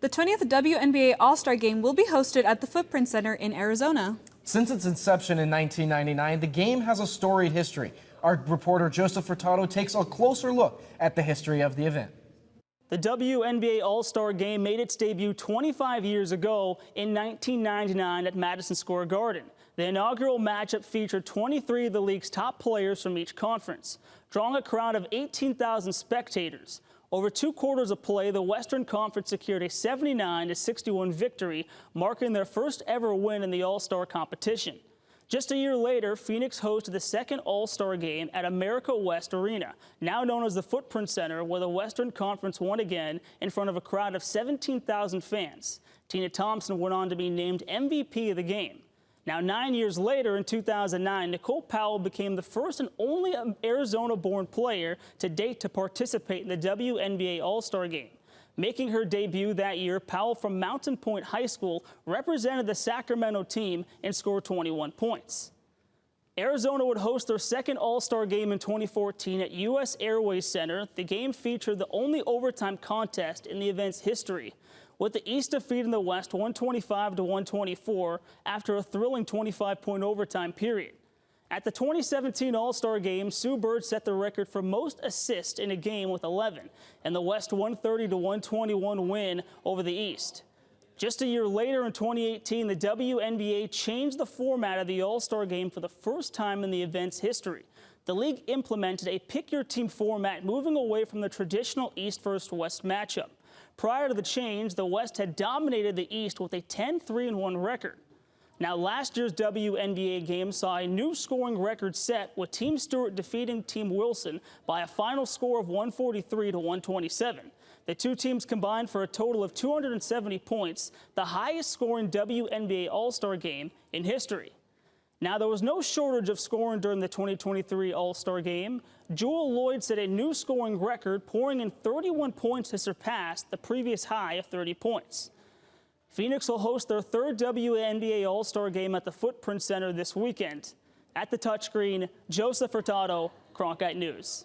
The 20th WNBA All-Star Game will be hosted at the Footprint Center in Arizona. Since its inception in 1999, the game has a storied history. Our reporter Joseph Furtado takes a closer look at the history of the event. The WNBA All-Star Game made its debut 25 years ago in 1999 at Madison Square Garden. The inaugural matchup featured 23 of the league's top players from each conference, drawing a crowd of 18,000 spectators. Over 2 quarters of play, the Western Conference secured a 79-61 victory, marking their first ever win in the All-Star competition. Just a year later, Phoenix hosted the second All-Star Game at America West Arena, now known as the Footprint Center, where the Western Conference won again in front of a crowd of 17,000 fans. Tina Thompson went on to be named MVP of the game. Now, 9 years later, in 2009, Nicole Powell became the first and only Arizona-born player to date to participate in the WNBA All-Star Game. Making her debut that year, Powell from Mountain Point High School represented the Sacramento team and scored 21 points. Arizona would host their second All-Star Game in 2014 at U.S. Airways Center. The game featured the only overtime contest in the event's history, with the East defeating the West 125-124 after a thrilling 25-point overtime period. At the 2017 All-Star Game, Sue Bird set the record for most assists in a game with 11, and the West 130-121 win over the East. Just a year later, in 2018, the WNBA changed the format of the All-Star Game for the first time in the event's history. The league implemented a pick-your-team format, moving away from the traditional East versus West matchup. Prior to the change, the West had dominated the East with a 10-3-1 record. Now, last year's WNBA game saw a new scoring record set, with Team Stewart defeating Team Wilson by a final score of 143-127. The two teams combined for a total of 270 points, the highest scoring WNBA All-Star game in history. Now, there was no shortage of scoring during the 2023 All-Star Game. Jewel Lloyd set a new scoring record, pouring in 31 points to surpass the previous high of 30 points. Phoenix will host their third WNBA All-Star Game at the Footprint Center this weekend. At the touchscreen, Joseph Furtado, Cronkite News.